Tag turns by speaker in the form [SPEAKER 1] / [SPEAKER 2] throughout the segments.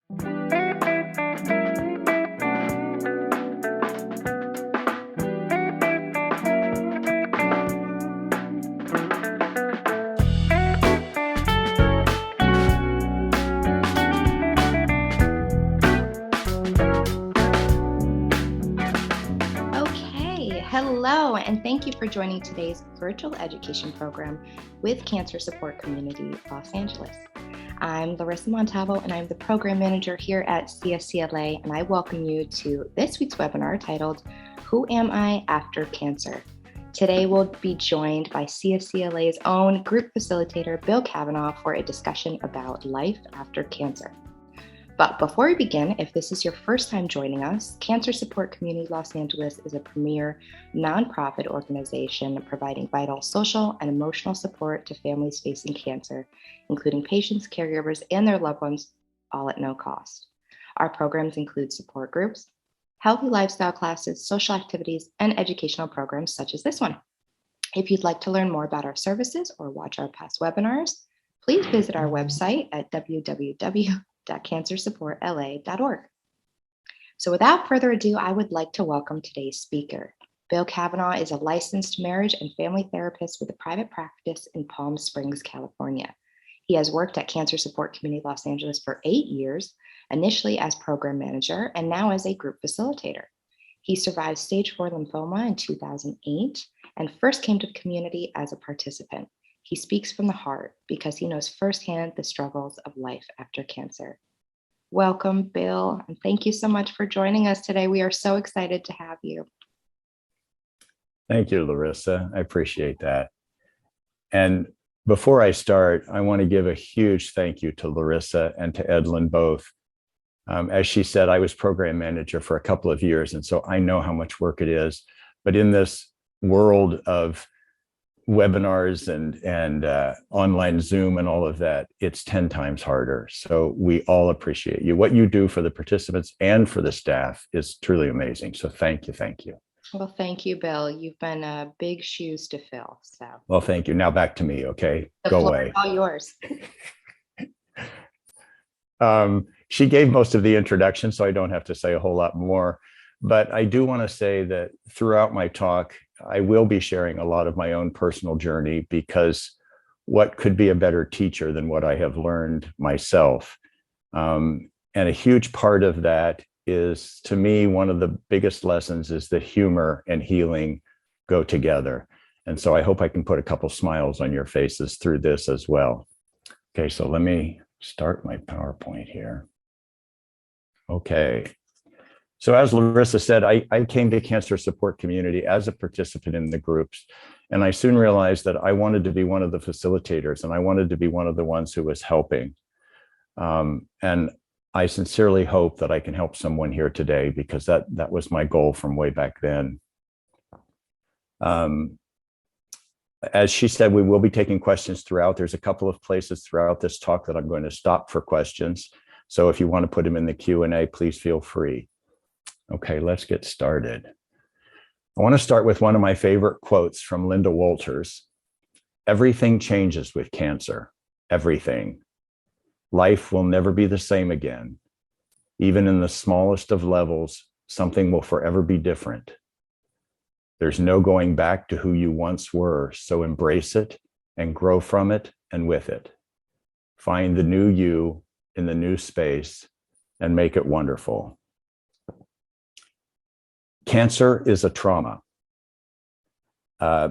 [SPEAKER 1] Okay, hello, and thank you for joining today's virtual education program with Cancer Support Community Los Angeles. I'm Larissa Montalvo, and I'm the program manager here at CSCLA, and I welcome you to this week's webinar titled, Who Am I After Cancer? Today, we'll be joined by CSCLA's own group facilitator, Bill Kavanaugh, for a discussion about life after cancer. But before we begin, if this is your first time joining us, Cancer Support Community Los Angeles is a premier nonprofit organization providing vital social and emotional support to families facing cancer, including patients, caregivers, and their loved ones, all at no cost. Our programs include support groups, healthy lifestyle classes, social activities, and educational programs such as this one. If you'd like to learn more about our services or watch our past webinars, please visit our website at www.cancersupportla.org. So without further ado, I would like to welcome today's speaker. Bill Kavanaugh is a licensed marriage and family therapist with a private practice in Palm Springs, California. He has worked at Cancer Support Community Los Angeles for 8 years, initially as program manager and now as a group facilitator. He survived stage 4 lymphoma in 2008 and first came to the community as a participant. He speaks from the heart because he knows firsthand the struggles of life after cancer. Welcome, Bill, and thank you so much for joining us today. We are so excited to have you.
[SPEAKER 2] Thank you, Larissa. I appreciate that. And before I start, I want to give a huge thank you to Larissa and to Edlin both. As she said, I was program manager for a couple of years, and so I know how much work it is. But in this world of webinars and online Zoom and all of that, it's 10 times harder. So we all appreciate you. What you do for the participants and for the staff is truly amazing. So thank you. Thank you.
[SPEAKER 1] Well, thank you, Bill. You've been big shoes to fill. So.
[SPEAKER 2] Well, thank you. Now back to me, okay?
[SPEAKER 1] Go away. All yours.
[SPEAKER 2] She gave most of the introduction, so I don't have to say a whole lot more. But I do want to say that throughout my talk, I will be sharing a lot of my own personal journey, because what could be a better teacher than what I have learned myself? And a huge part of that is, to me, one of the biggest lessons is that humor and healing go together. And so I hope I can put a couple smiles on your faces through this as well. Okay, so let me start my PowerPoint here. Okay. So as Larissa said, I came to Cancer Support Community as a participant in the groups, and I soon realized that I wanted to be one of the facilitators, and I wanted to be one of the ones who was helping. And I sincerely hope that I can help someone here today, because that was my goal from way back then. As she said, we will be taking questions throughout. There's a couple of places throughout this talk that I'm going to stop for questions. So if you want to put them in the Q&A, please feel free. Okay, let's get started. I want to start with one of my favorite quotes from Linda Walters. Everything changes with cancer, everything. Life will never be the same again. Even in the smallest of levels, something will forever be different. There's no going back to who you once were, so embrace it and grow from it and with it. Find the new you in the new space and make it wonderful. Cancer is a trauma.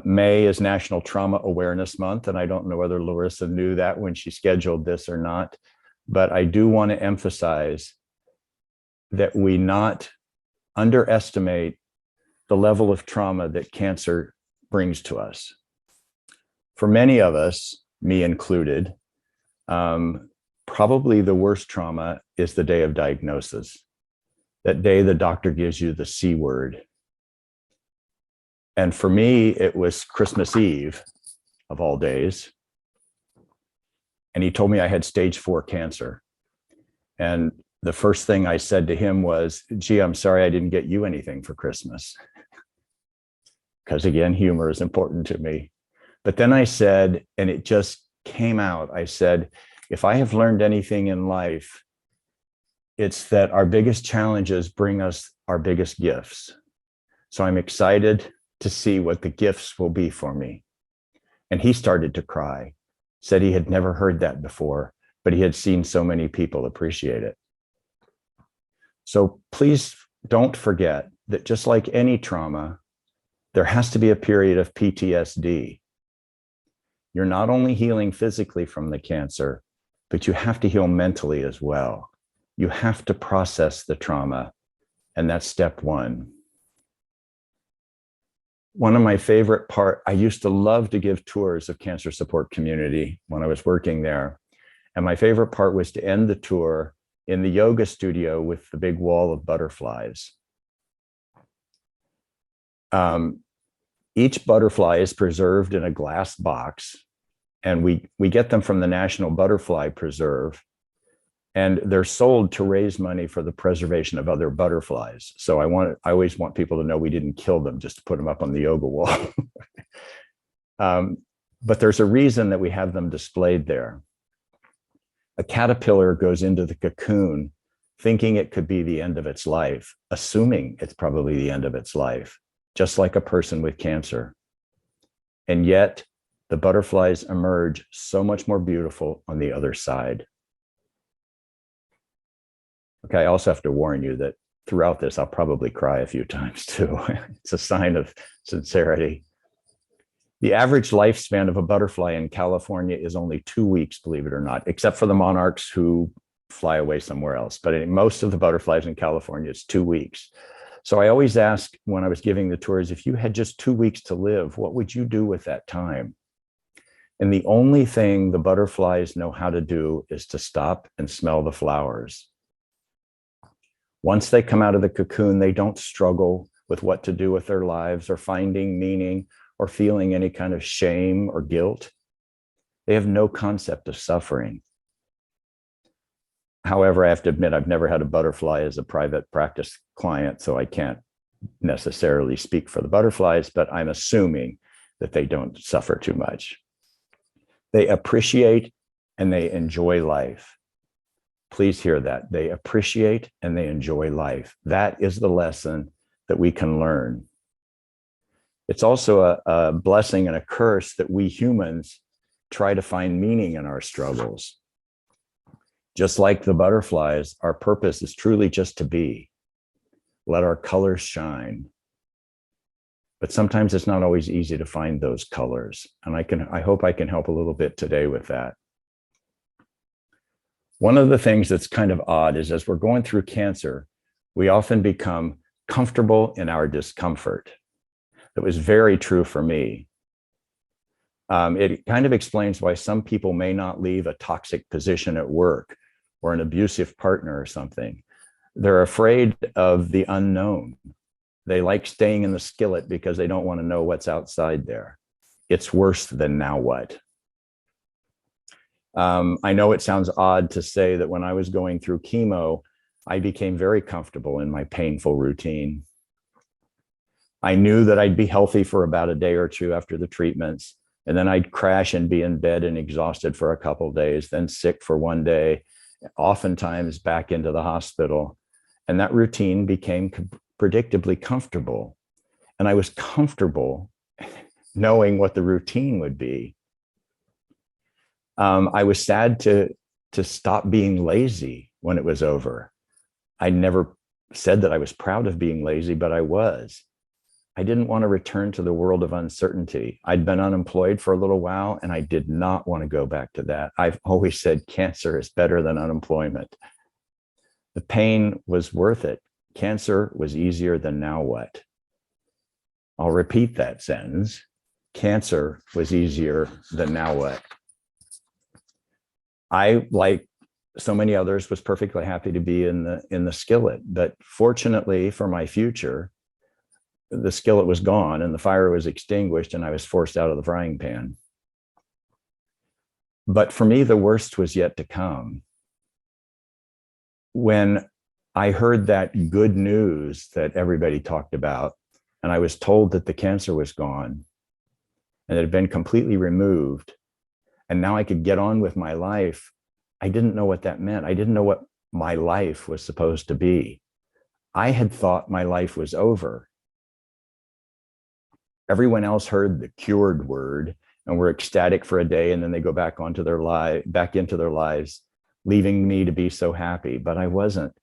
[SPEAKER 2] May is National Trauma Awareness Month, and I don't know whether Larissa knew that when she scheduled this or not, but I do want to emphasize that we not underestimate the level of trauma that cancer brings to us. For many of us, me included, probably the worst trauma is the day of diagnosis. That day the doctor gives you the C word. And for me, it was Christmas Eve, of all days. And he told me I had stage 4 cancer. And the first thing I said to him was, gee, I'm sorry I didn't get you anything for Christmas. Because again, humor is important to me. But then I said, and it just came out, I said, if I have learned anything in life, It's that our biggest challenges bring us our biggest gifts. So I'm excited to see what the gifts will be for me. And he started to cry, said he had never heard that before, but he had seen so many people appreciate it. So please don't forget that just like any trauma, there has to be a period of PTSD. You're not only healing physically from the cancer, but you have to heal mentally as well. You have to process the trauma, and that's step one. One of my favorite parts, I used to love to give tours of cancer support community when I was working there. And my favorite part was to end the tour in the yoga studio with the big wall of butterflies. Each butterfly is preserved in a glass box, and we get them from the National Butterfly Preserve, and they're sold to raise money for the preservation of other butterflies. So I always want people to know we didn't kill them just to put them up on the yoga wall. But there's a reason that we have them displayed there. A caterpillar goes into the cocoon thinking it could be the end of its life, assuming it's probably the end of its life, just like a person with cancer. And yet the butterflies emerge so much more beautiful on the other side. Okay, I also have to warn you that throughout this, I'll probably cry a few times too. It's a sign of sincerity. The average lifespan of a butterfly in California is only 2 weeks, believe it or not, except for the monarchs who fly away somewhere else. But in most of the butterflies in California, it's 2 weeks. So I always ask when I was giving the tours, if you had just 2 weeks to live, what would you do with that time? And the only thing the butterflies know how to do is to stop and smell the flowers. Once they come out of the cocoon, they don't struggle with what to do with their lives or finding meaning or feeling any kind of shame or guilt. They have no concept of suffering. However, I have to admit, I've never had a butterfly as a private practice client, so I can't necessarily speak for the butterflies, but I'm assuming that they don't suffer too much. They appreciate and they enjoy life. Please hear that. They appreciate and they enjoy life. That is the lesson that we can learn. It's also a blessing and a curse that we humans try to find meaning in our struggles. Just like the butterflies, our purpose is truly just to be. Let our colors shine. But sometimes it's not always easy to find those colors. And I hope I can help a little bit today with that. One of the things that's kind of odd is as we're going through cancer, we often become comfortable in our discomfort. That was very true for me. It kind of explains why some people may not leave a toxic position at work or an abusive partner or something. They're afraid of the unknown. They like staying in the skillet because they don't want to know what's outside there. It's worse than now what. I know it sounds odd to say that when I was going through chemo, I became very comfortable in my painful routine. I knew that I'd be healthy for about a day or two after the treatments, and then I'd crash and be in bed and exhausted for a couple of days, then sick for one day, oftentimes back into the hospital. And that routine became predictably comfortable. And I was comfortable knowing what the routine would be. I was sad to stop being lazy when it was over. I never said that I was proud of being lazy, but I was. I didn't want to return to the world of uncertainty. I'd been unemployed for a little while, and I did not want to go back to that. I've always said cancer is better than unemployment. The pain was worth it. Cancer was easier than now what? I'll repeat that sentence. Cancer was easier than now what? I, like so many others, was perfectly happy to be in the skillet, but fortunately for my future, the skillet was gone and the fire was extinguished and I was forced out of the frying pan. But for me, the worst was yet to come. When I heard that good news that everybody talked about, and I was told that the cancer was gone and it had been completely removed, and now I could get on with my life, I didn't know what that meant. I didn't know what my life was supposed to be. I had thought my life was over. Everyone else heard the cured word and were ecstatic for a day, and then they go back into their lives, leaving me to be so happy. But I wasn't.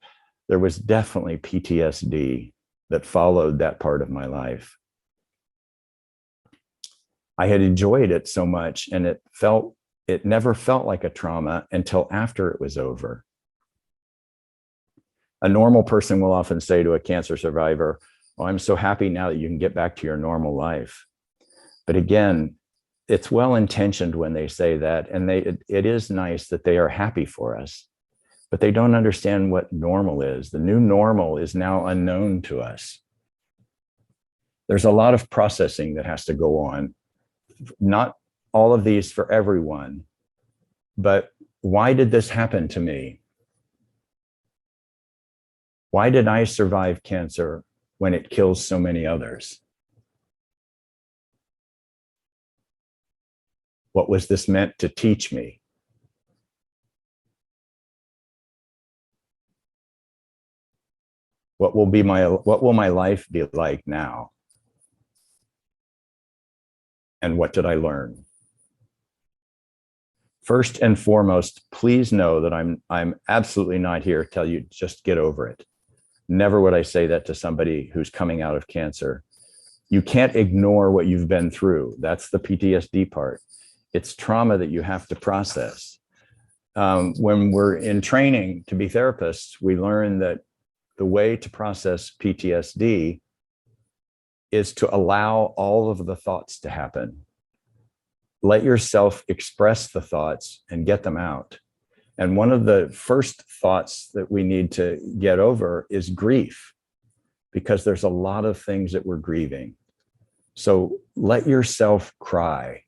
[SPEAKER 2] There was definitely PTSD that followed that part of my life. I had enjoyed it so much, and it never felt like a trauma until after it was over. A normal person will often say to a cancer survivor, "Oh, I'm so happy now that you can get back to your normal life." But again, it's well-intentioned when they say that, and it is nice that they are happy for us, but they don't understand what normal is. The new normal is now unknown to us. There's a lot of processing that has to go on. Not all of these for everyone, but why did this happen to me? Why did I survive cancer when it kills so many others? What was this meant to teach me? What will my life be like now? And what did I learn? First and foremost, please know that I'm absolutely not here to tell you just get over it. Never would I say that to somebody who's coming out of cancer. You can't ignore what you've been through. That's the PTSD part. It's trauma that you have to process. When we're in training to be therapists, we learn that the way to process PTSD is to allow all of the thoughts to happen. Let yourself express the thoughts and get them out. And one of the first thoughts that we need to get over is grief, because there's a lot of things that we're grieving. So let yourself cry.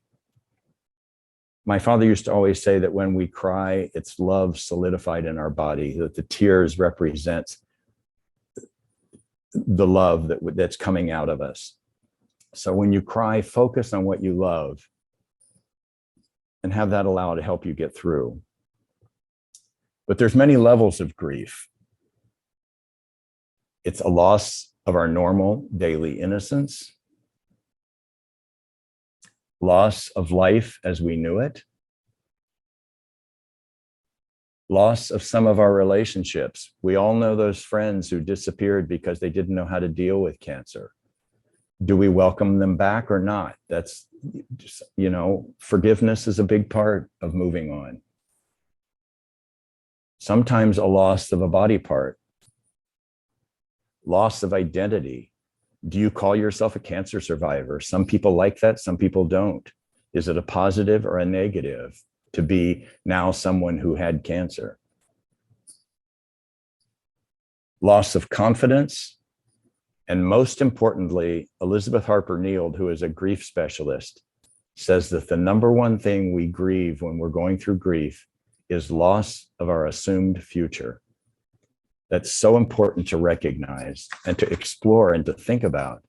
[SPEAKER 2] My father used to always say that when we cry, it's love solidified in our body, that the tears represent the love that's coming out of us. So when you cry, focus on what you love and have that allow to help you get through. But there's many levels of grief. It's a loss of our normal daily innocence, loss of life as we knew it, loss of some of our relationships. We all know those friends who disappeared because they didn't know how to deal with cancer. Do we welcome them back or not? That's just, forgiveness is a big part of moving on. Sometimes a loss of a body part, loss of identity. Do you call yourself a cancer survivor? Some people like that, some people don't. Is it a positive or a negative to be now someone who had cancer? Loss of confidence. And most importantly, Elizabeth Harper Neild, who is a grief specialist, says that the number one thing we grieve when we're going through grief is loss of our assumed future. That's so important to recognize and to explore and to think about,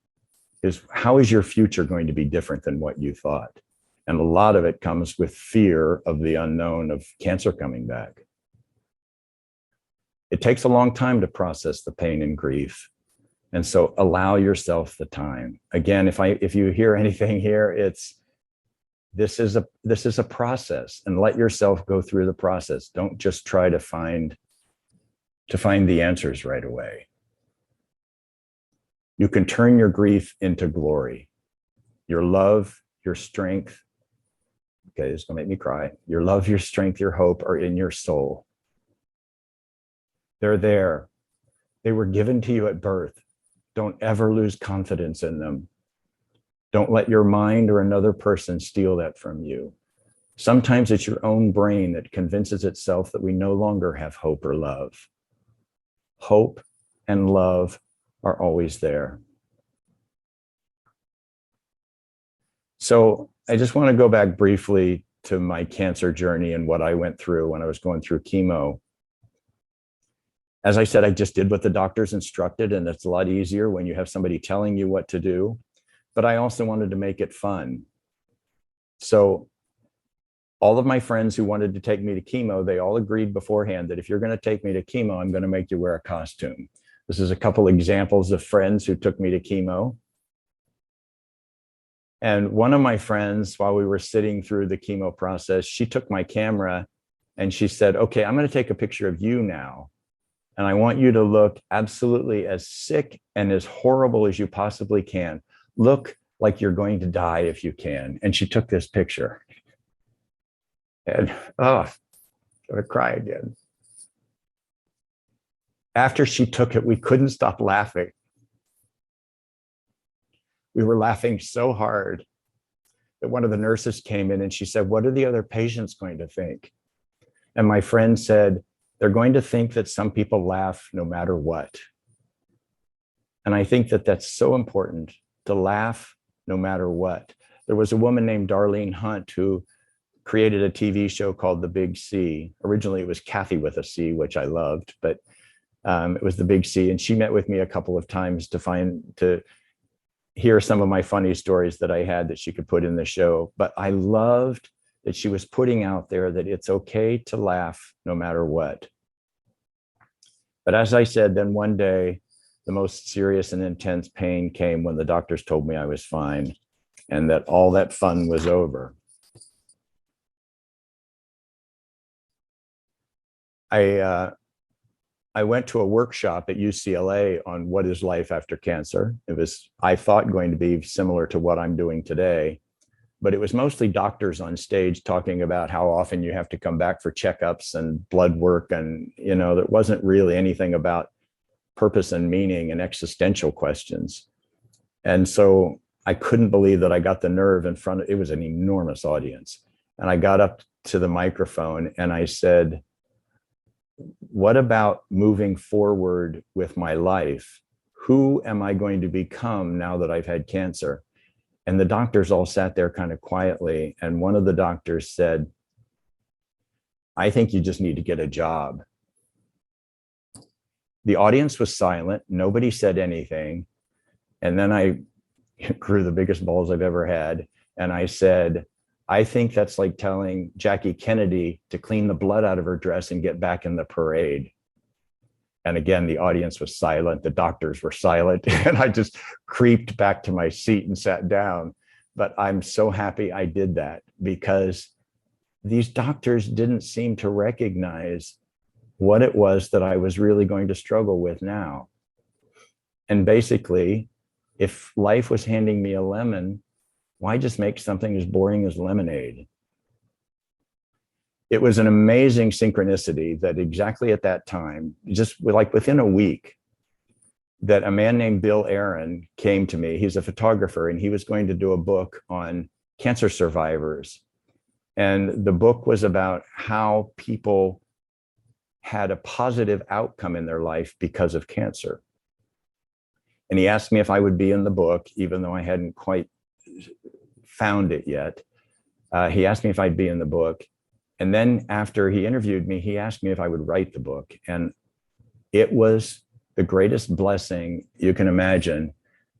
[SPEAKER 2] is how is your future going to be different than what you thought? And a lot of it comes with fear of the unknown of cancer coming back. It takes a long time to process the pain and grief. And so allow yourself the time. Again, if you hear anything here, this is a process, and let yourself go through the process. Don't just try to find the answers right away. You can turn your grief into glory. Your love, your strength. Okay, this is gonna make me cry. Your love, your strength, your hope are in your soul. They're there. They were given to you at birth. Don't ever lose confidence in them. Don't let your mind or another person steal that from you. Sometimes it's your own brain that convinces itself that we no longer have hope or love. Hope and love are always there. So I just want to go back briefly to my cancer journey and what I went through when I was going through chemo. As I said, I just did what the doctors instructed, and it's a lot easier when you have somebody telling you what to do. But I also wanted to make it fun. So All of my friends who wanted to take me to chemo, they all agreed beforehand that if you're going to take me to chemo, I'm going to make you wear a costume. This is a couple examples of friends who took me to chemo. And one of my friends, while we were sitting through the chemo process, she took my camera and she said, okay, I'm going to take a picture of you now. And I want you to look absolutely as sick and as horrible as you possibly can. Look like you're going to die if you can. And she took this picture. And I'm gonna cry again. After she took it, we couldn't stop laughing. We were laughing so hard that one of the nurses came in and she said, what are the other patients going to think? And my friend said, they're going to think that some people laugh no matter what. And I think that that's so important, to laugh no matter what. There was a woman named Darlene Hunt who created a TV show called The Big C. Originally, it was Kathy with a C, which I loved, but it was The Big C. And she met with me a couple of times to hear some of my funny stories that I had that she could put in the show. But I loved that she was putting out there that it's okay to laugh no matter what. But as I said, then one day, the most serious and intense pain came when the doctors told me I was fine and that all that fun was over. I went to a workshop at UCLA on what is life after cancer. It was, I thought, going to be similar to what I'm doing today, but it was mostly doctors on stage talking about how often you have to come back for checkups and blood work. And, you know, there wasn't really anything about purpose and meaning and existential questions. And so I couldn't believe that I got the nerve in front of, it was an enormous audience. And I got up to the microphone and I said, what about moving forward with my life? Who am I going to become now that I've had cancer? And the doctors all sat there kind of quietly. And one of the doctors said, I think you just need to get a job. The audience was silent. Nobody said anything. And then I grew the biggest balls I've ever had. And I said, I think that's like telling Jackie Kennedy to clean the blood out of her dress and get back in the parade. And again, the audience was silent. The doctors were silent. And I just creeped back to my seat and sat down. But I'm so happy I did that because these doctors didn't seem to recognize what it was that I was really going to struggle with now. And basically, if life was handing me a lemon, why just make something as boring as lemonade? It was an amazing synchronicity that exactly at that time, just like within a week, that a man named Bill Aaron came to me. He's a photographer and he was going to do a book on cancer survivors. And the book was about how people had a positive outcome in their life because of cancer. And he asked me if I would be in the book, even though I hadn't quite found it yet. He asked me if I'd be in the book. And then after he interviewed me, he asked me if I would write the book. And it was the greatest blessing you can imagine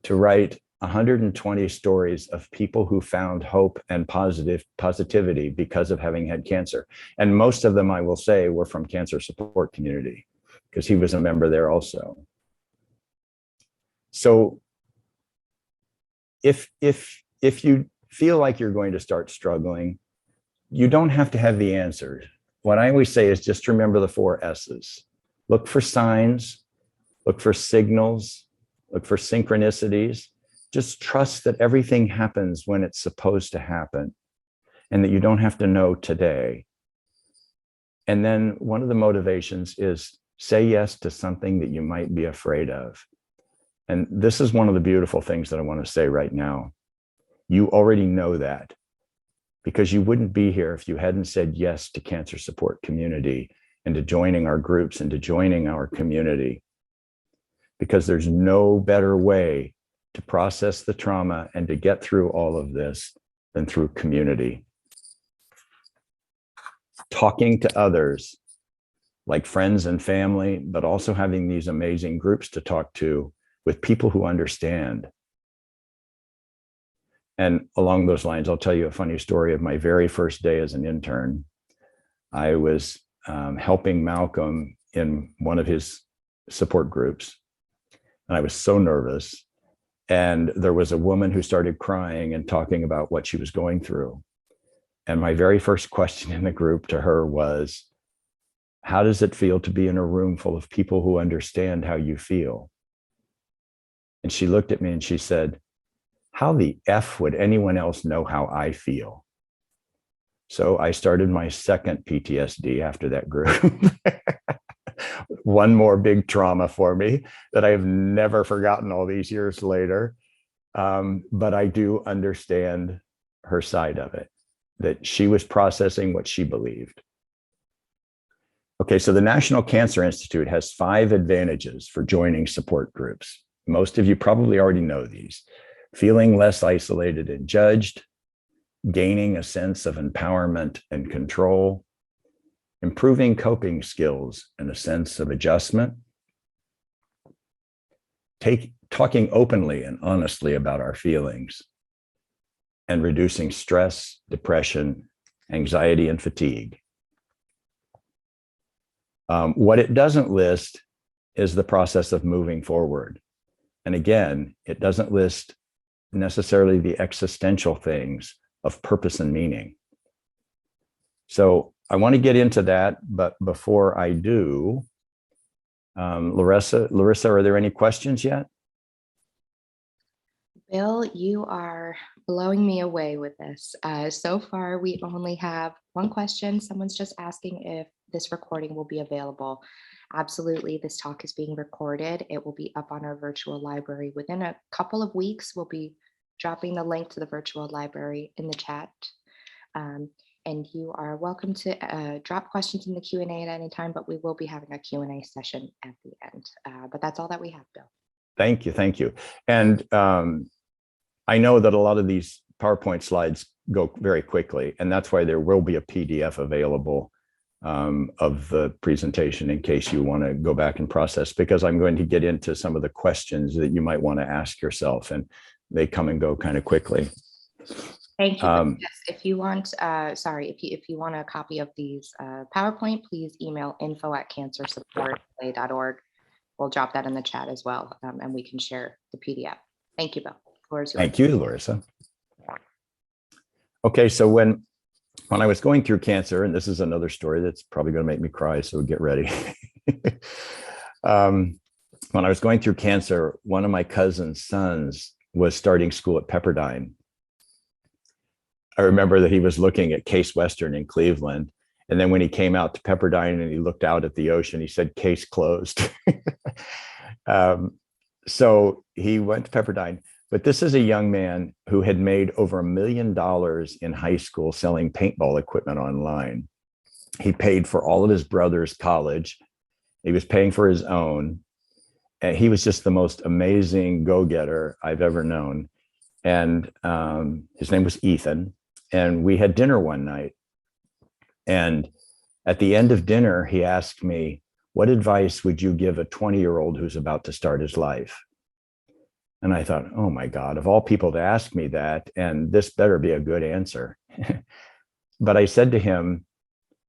[SPEAKER 2] to write 120 stories of people who found hope and positivity because of having had cancer. And most of them, I will say, were from cancer support community because he was a member there also. So if you feel like you're going to start struggling, you don't have to have the answers. What I always say is just remember the 4 S's. Look for signs, look for signals, look for synchronicities. Just trust that everything happens when it's supposed to happen and that you don't have to know today. And then one of the motivations is say yes to something that you might be afraid of. And this is one of the beautiful things that I want to say right now. You already know that because you wouldn't be here if you hadn't said yes to cancer support community and to joining our groups and to joining our community. Because there's no better way to process the trauma and to get through all of this than through community. Talking to others like friends and family, but also having these amazing groups to talk to with people who understand. And along those lines, I'll tell you a funny story of my very first day as an intern. I was helping Malcolm in one of his support groups, and I was so nervous. And there was a woman who started crying and talking about what she was going through. And my very first question in the group to her was, how does it feel to be in a room full of people who understand how you feel? And she looked at me and she said, how the F would anyone else know how I feel? So I started my second PTSD after that group. One more big trauma for me that I have never forgotten all these years later. But I do understand her side of it, that she was processing what she believed. Okay, so the National Cancer Institute has 5 advantages for joining support groups. Most of you probably already know these. Feeling less isolated and judged, gaining a sense of empowerment and control, improving coping skills and a sense of adjustment, talking openly and honestly about our feelings, and reducing stress, depression, anxiety, and fatigue. What it doesn't list is the process of moving forward. And again, it doesn't list necessarily the existential things of purpose and meaning. So I want to get into that, but before I do, Larissa, are there any questions yet?
[SPEAKER 1] Bill, you are blowing me away with this. So far, we only have one question. Someone's just asking if this recording will be available. Absolutely, this talk is being recorded. It will be up on our virtual library. Within a couple of weeks, we'll be dropping the link to the virtual library in the chat. And you are welcome to drop questions in the Q&A at any time, but we will be having a Q&A session at the end. But that's all that we have, Bill.
[SPEAKER 2] Thank you, thank you. And I know that a lot of these PowerPoint slides go very quickly, and that's why there will be a PDF available of the presentation in case you want to go back and process, because I'm going to get into some of the questions that you might want to ask yourself, and they come and go kind of quickly.
[SPEAKER 1] Thank you. Yes, if you want, if you want a copy of these PowerPoint, please email info@cancersupportla.org. We'll drop that in the chat as well, and we can share the PDF. Thank you, Bill. The floor is yours.
[SPEAKER 2] Thank you, Larissa. Okay, so when I was going through cancer, and this is another story that's probably going to make me cry, so get ready. When I was going through cancer, one of my cousin's sons was starting school at Pepperdine. I remember that he was looking at Case Western in Cleveland. And then when he came out to Pepperdine and he looked out at the ocean, he said, case closed. So he went to Pepperdine. But this is a young man who had made over $1 million in high school selling paintball equipment online. He paid for all of his brother's college. He was paying for his own. And he was just the most amazing go-getter I've ever known. And his name was Ethan. And we had dinner one night. And at the end of dinner, he asked me, what advice would you give a 20-year-old who's about to start his life? And I thought, oh my God, of all people to ask me that, and this better be a good answer. But I said to him,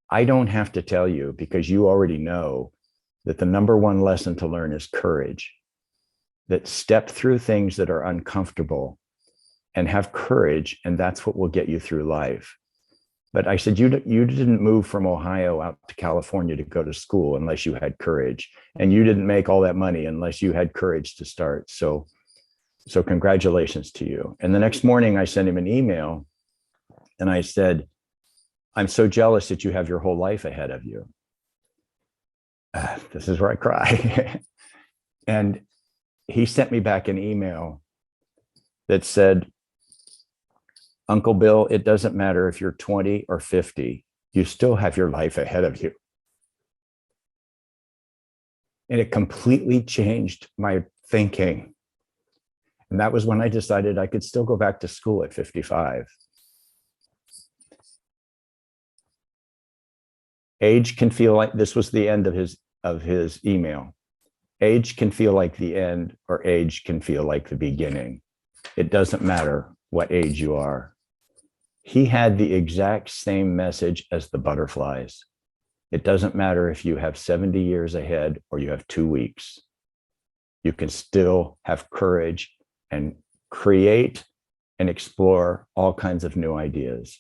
[SPEAKER 2] I don't have to tell you, because you already know that the number one lesson to learn is courage. That step through things that are uncomfortable and have courage, and that's what will get you through life. But I said, you didn't move from Ohio out to California to go to school unless you had courage. And you didn't make all that money unless you had courage to start. So congratulations to you. And the next morning I sent him an email and I said, I'm so jealous that you have your whole life ahead of you. This is where I cry. And he sent me back an email that said, Uncle Bill, it doesn't matter if you're 20 or 50, you still have your life ahead of you. And it completely changed my thinking. And that was when I decided I could still go back to school at 55. Age can feel like, this was the end of his email. Age can feel like the end, or age can feel like the beginning. It doesn't matter what age you are. He had the exact same message as the butterflies. It doesn't matter if you have 70 years ahead or you have 2 weeks. You can still have courage and create and explore all kinds of new ideas.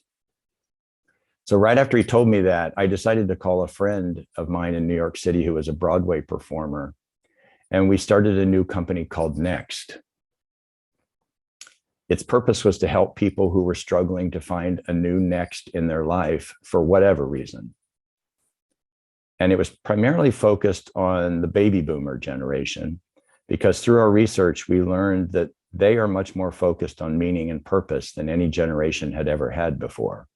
[SPEAKER 2] So right after he told me that, I decided to call a friend of mine in New York City who was a Broadway performer. And we started a new company called Next. Its purpose was to help people who were struggling to find a new next in their life for whatever reason. And it was primarily focused on the baby boomer generation, because through our research, we learned that they are much more focused on meaning and purpose than any generation had ever had before.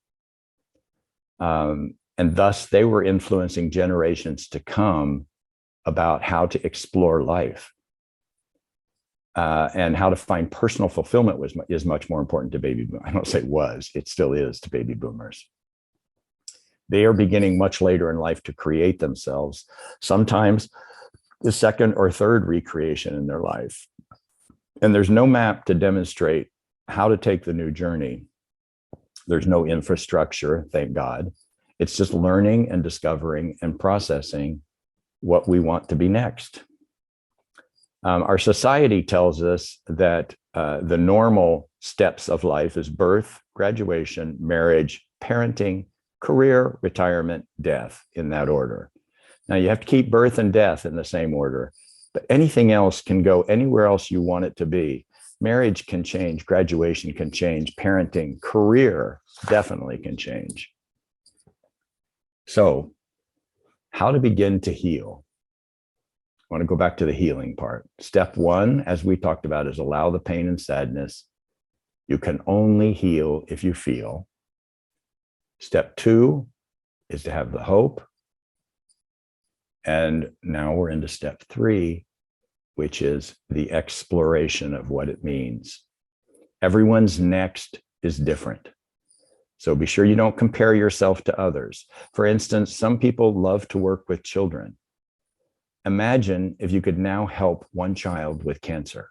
[SPEAKER 2] And thus they were influencing generations to come about how to explore life. And how to find personal fulfillment is much more important to baby boomers. I don't say was, it still is to baby boomers. They are beginning much later in life to create themselves, sometimes the second or third recreation in their life. And there's no map to demonstrate how to take the new journey. There's no infrastructure, thank God. It's just learning and discovering and processing what we want to be next. Our society tells us that the normal steps of life is birth, graduation, marriage, parenting, career, retirement, death, in that order. Now you have to keep birth and death in the same order, but anything else can go anywhere else you want it to be. Marriage can change, graduation can change, parenting, career definitely can change. So, how to begin to heal? I want to go back to the healing part. Step one, as we talked about, is allow the pain and sadness. You can only heal if you feel. Step two is to have the hope. And now we're into step three, which is the exploration of what it means. Everyone's next is different. So be sure you don't compare yourself to others. For instance, some people love to work with children. Imagine if you could now help one child with cancer.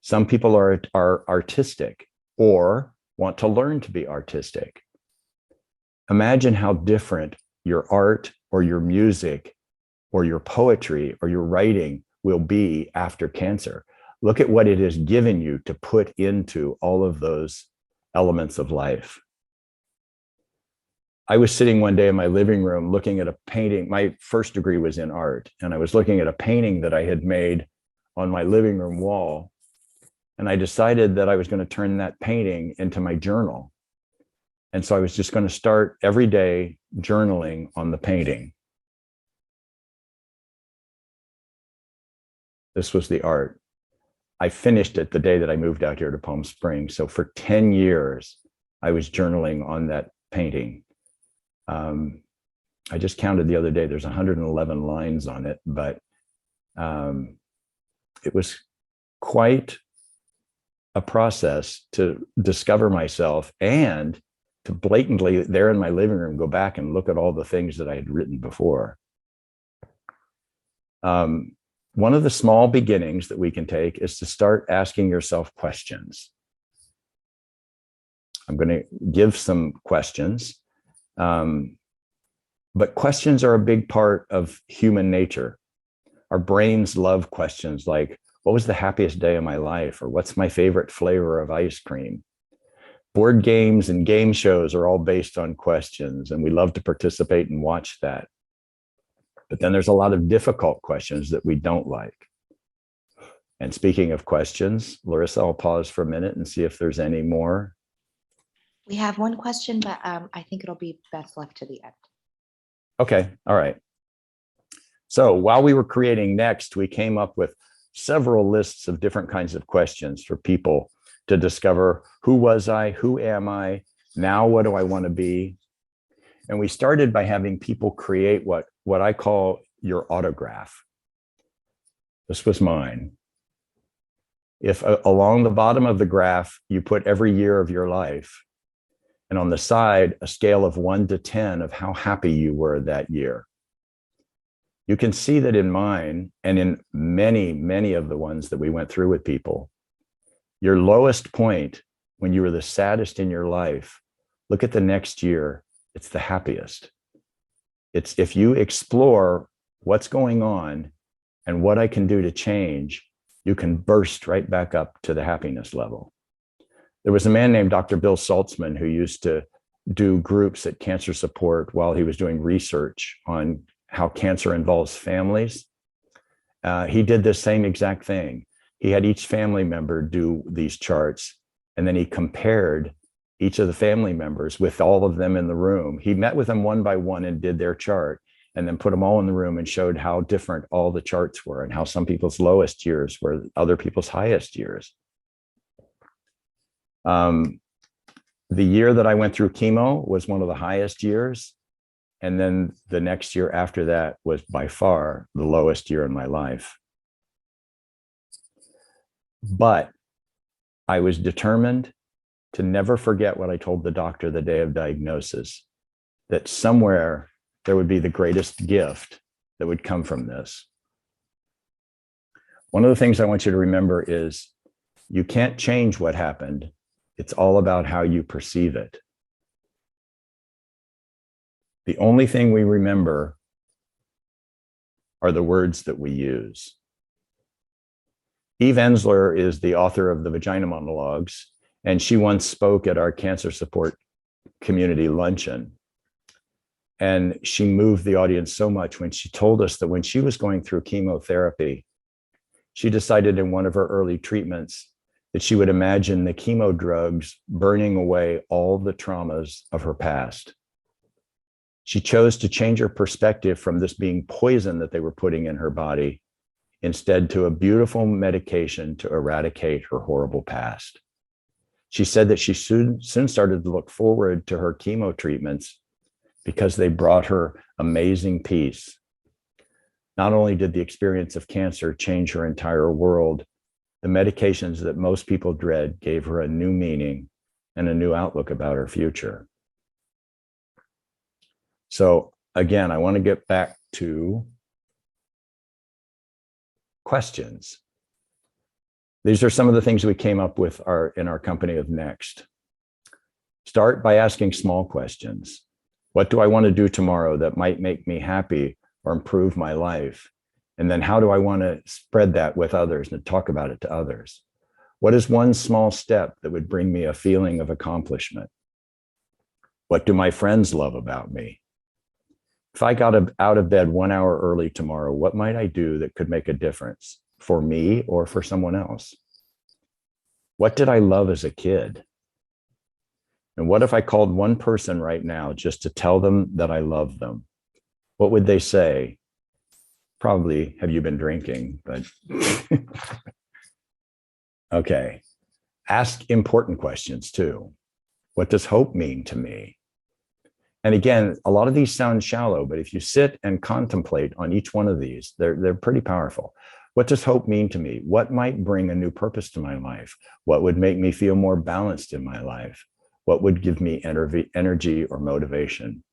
[SPEAKER 2] Some people are artistic or want to learn to be artistic. Imagine how different your art or your music or your poetry or your writing will be after cancer. Look at what it has given you to put into all of those elements of life. I was sitting one day in my living room looking at a painting. My first degree was in art, and I was looking at a painting that I had made on my living room wall. And I decided that I was going to turn that painting into my journal. And so I was just going to start every day journaling on the painting. This was the art. I finished it the day that I moved out here to Palm Springs. So for 10 years, I was journaling on that painting. I just counted the other day, there's 111 lines on it, but it was quite a process to discover myself and to blatantly there in my living room, go back and look at all the things that I had written before. One of the small beginnings that we can take is to start asking yourself questions. I'm going to give some questions, but questions are a big part of human nature. Our brains love questions like, what was the happiest day of my life? Or what's my favorite flavor of ice cream? Board games and game shows are all based on questions, and we love to participate and watch that. But then there's a lot of difficult questions that we don't like. And speaking of questions, Larissa, I'll pause for a minute and see if there's any more.
[SPEAKER 1] We have one question, but I think it'll be best left to the end.
[SPEAKER 2] Okay, all right. So while we were creating Next, we came up with several lists of different kinds of questions for people to discover who was I, who am I, now what do I want to be? And we started by having people create what I call your autograph. This was mine. If along the bottom of the graph, you put every year of your life, and on the side, a scale of 1 to 10 of how happy you were that year. You can see that in mine and in many, many of the ones that we went through with people, Your lowest point when you were the saddest in your life, look at the next year, it's the happiest. It's if you explore what's going on and what I can do to change, you can burst right back up to the happiness level. There was a man named Dr. Bill Saltzman who used to do groups at Cancer Support while he was doing research on how cancer involves families. He did the same exact thing. He had each family member do these charts, and then he compared each of the family members with all of them in the room. He met with them one by one and did their chart, and then put them all in the room and showed how different all the charts were and how some people's lowest years were other people's highest years. The year that I went through chemo was one of the highest years. And then the next year after that was by far the lowest year in my life. But I was determined to never forget what I told the doctor the day of diagnosis, that somewhere there would be the greatest gift that would come from this. One of the things I want you to remember is you can't change what happened. It's all about how you perceive it. The only thing we remember are the words that we use. Eve Ensler is the author of the Vagina Monologues, and she once spoke at our Cancer Support Community Luncheon. And she moved the audience so much when she told us that when she was going through chemotherapy, she decided in one of her early treatments that she would imagine the chemo drugs burning away all the traumas of her past. She chose to change her perspective from this being poison that they were putting in her body, instead to a beautiful medication to eradicate her horrible past. She said that she soon started to look forward to her chemo treatments because they brought her amazing peace. Not only did the experience of cancer change her entire world, the medications that most people dread gave her a new meaning and a new outlook about her future. So again, I want to get back to questions. These are some of the things we came up with in our company of Next. Start by asking small questions. What do I want to do tomorrow that might make me happy or improve my life? And then how do I want to spread that with others and talk about it to others? What is one small step that would bring me a feeling of accomplishment? What do my friends love about me? If I got out of bed 1 hour early tomorrow, what might I do that could make a difference for me or for someone else? What did I love as a kid? And what if I called one person right now just to tell them that I love them? What would they say? Probably, have you been drinking? But okay. Ask important questions too. What does hope mean to me? And again, a lot of these sound shallow, but if you sit and contemplate on each one of these, they're pretty powerful. What does hope mean to me? What might bring a new purpose to my life? What would make me feel more balanced in my life? What would give me energy or motivation?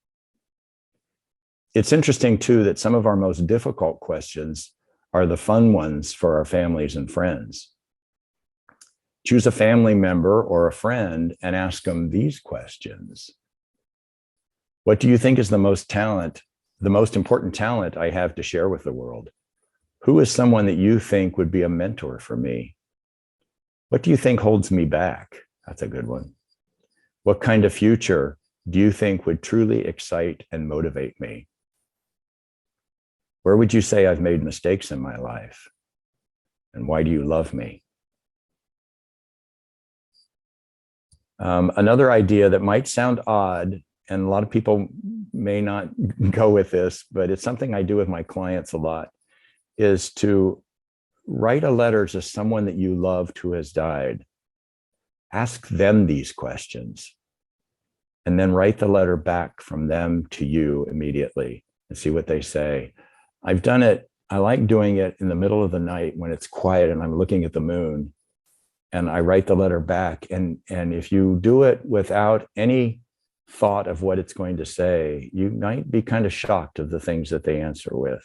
[SPEAKER 2] It's interesting too that some of our most difficult questions are the fun ones for our families and friends. Choose a family member or a friend and ask them these questions. What do you think is the most important talent I have to share with the world? Who is someone that you think would be a mentor for me? What do you think holds me back? That's a good one. What kind of future do you think would truly excite and motivate me? Where would you say I've made mistakes in my life? And why do you love me? Another idea that might sound odd, and a lot of people may not go with this, but it's something I do with my clients a lot, is to write a letter to someone that you loved who has died. Ask them these questions, and then write the letter back from them to you immediately and see what they say. I've done it. I like doing it in the middle of the night when it's quiet and I'm looking at the moon, and I write the letter back. And if you do it without any thought of what it's going to say, you might be kind of shocked of the things that they answer with.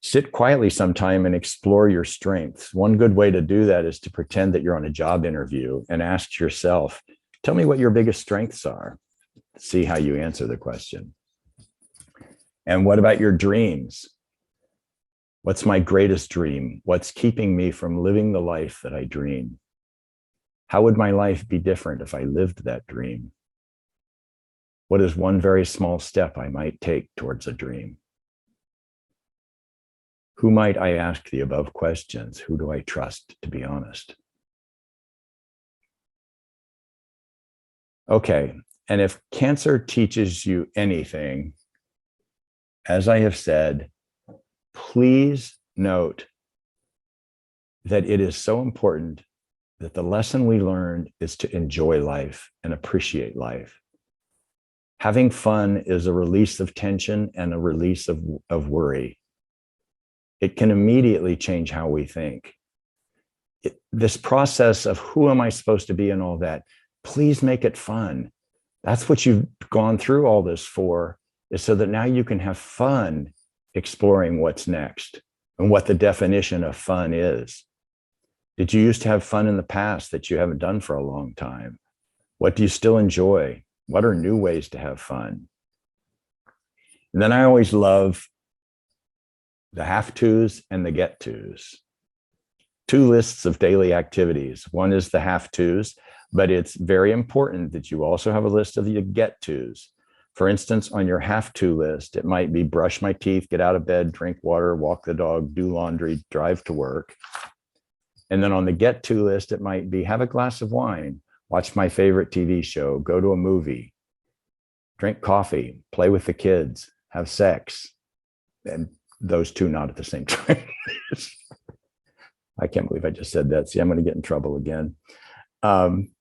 [SPEAKER 2] Sit quietly sometime and explore your strengths. One good way to do that is to pretend that you're on a job interview and ask yourself, tell me what your biggest strengths are. See how you answer the question. And what about your dreams? What's my greatest dream? What's keeping me from living the life that I dream? How would my life be different if I lived that dream? What is one very small step I might take towards a dream? Who might I ask the above questions? Who do I trust, to be honest? Okay, and if cancer teaches you anything, as I have said, please note that it is so important that the lesson we learned is to enjoy life and appreciate life. Having fun is a release of tension and a release of worry. It can immediately change how we think. This process of who am I supposed to be and all that, please make it fun. That's what you've gone through all this for, is so that now you can have fun exploring what's next and what the definition of fun is. Did you used to have fun in the past that you haven't done for a long time? What do you still enjoy? What are new ways to have fun? And then I always love the have-tos and the get-tos. Two lists of daily activities. One is the have-tos, but it's very important that you also have a list of the get-tos. For instance, on your have-to list, it might be brush my teeth, get out of bed, drink water, walk the dog, do laundry, drive to work. And then on the get-to list, it might be have a glass of wine, watch my favorite TV show, go to a movie, drink coffee, play with the kids, have sex. And those two not at the same time. I can't believe I just said that. See, I'm going to get in trouble again. And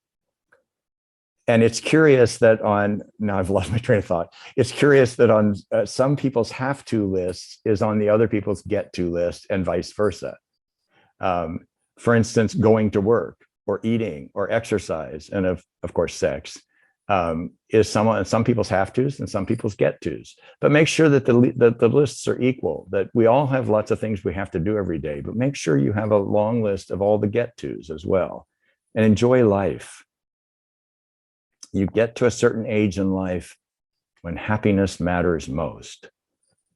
[SPEAKER 2] it's curious that now I've lost my train of thought. It's curious that on some people's have to lists is on the other people's get to list and vice versa. For instance, going to work or eating or exercise, and of course, sex, is some people's have tos and some people's get tos. But make sure that the lists are equal, that we all have lots of things we have to do every day, but make sure you have a long list of all the get tos as well, and enjoy life. You get to a certain age in life when happiness matters most.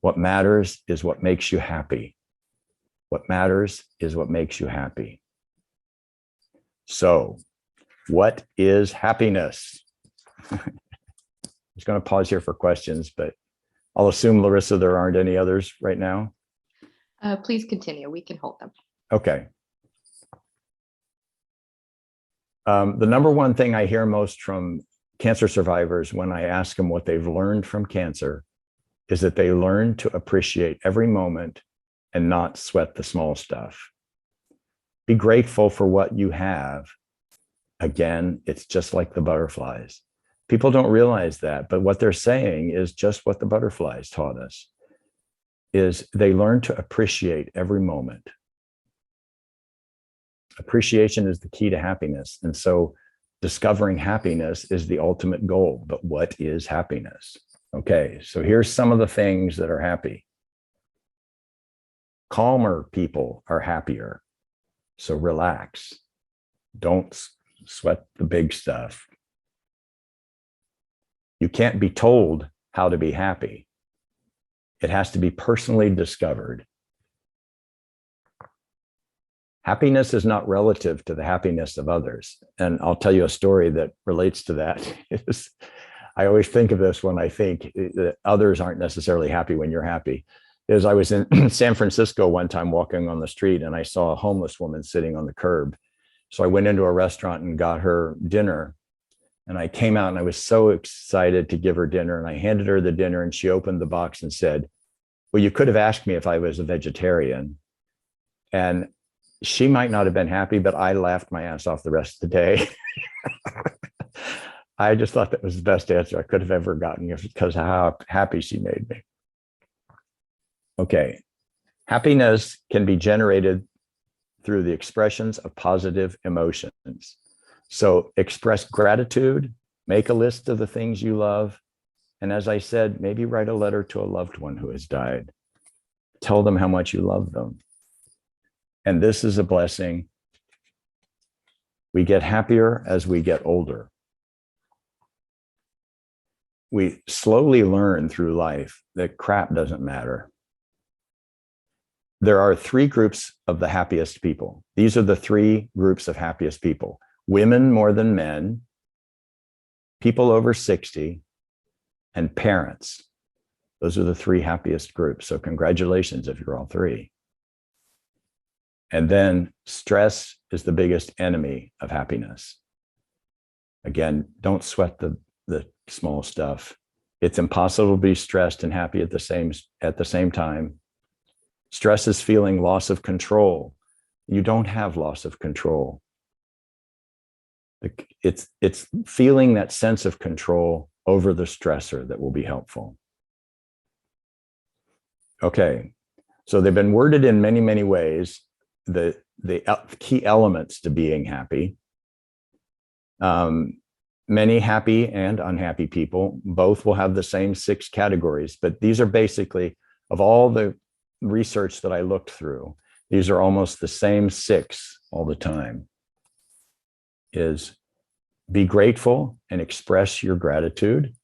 [SPEAKER 2] What matters is what makes you happy. What matters is what makes you happy. So, what is happiness? I'm just going to pause here for questions, but I'll assume, Larissa, there aren't any others right now.
[SPEAKER 1] Please continue. We can hold them.
[SPEAKER 2] Okay. The number one thing I hear most from cancer survivors when I ask them what they've learned from cancer is that they learn to appreciate every moment and not sweat the small stuff. Be grateful for what you have. Again, it's just like the butterflies. People don't realize that, but what they're saying is just what the butterflies taught us, is they learn to appreciate every moment. Appreciation is the key to happiness. And so discovering happiness is the ultimate goal. But what is happiness? Okay, so here's some of the things that are happy. Calmer people are happier. So relax. Don't sweat the big stuff. You can't be told how to be happy. It has to be personally discovered. Happiness is not relative to the happiness of others. And I'll tell you a story that relates to that. I always think of this when I think that others aren't necessarily happy when you're happy. Is I was in San Francisco one time walking on the street and I saw a homeless woman sitting on the curb. So I went into a restaurant and got her dinner. And I came out and I was so excited to give her dinner. And I handed her the dinner and she opened the box and said, well, you could have asked me if I was a vegetarian. And she might not have been happy, but I laughed my ass off the rest of the day. I just thought that was the best answer I could have ever gotten because of how happy she made me. Okay. Happiness can be generated through the expressions of positive emotions. So express gratitude, make a list of the things you love. And as I said, maybe write a letter to a loved one who has died. Tell them how much you love them. And this is a blessing. We get happier as we get older. We slowly learn through life that crap doesn't matter. There are three groups of the happiest people. These are the three groups of happiest people: women more than men, people over 60, and parents. Those are the three happiest groups. So congratulations if you're all three. And then stress is the biggest enemy of happiness. Again, don't sweat the small stuff. It's impossible to be stressed and happy at the same time. Stress is feeling loss of control. You don't have loss of control. It's feeling that sense of control over the stressor that will be helpful. Okay, so they've been worded in many, many ways, the key elements to being happy. Many happy and unhappy people, both will have the same 6 categories, but these are basically, of all the research that I looked through, these are almost the same 6 all the time. Is be grateful and express your gratitude.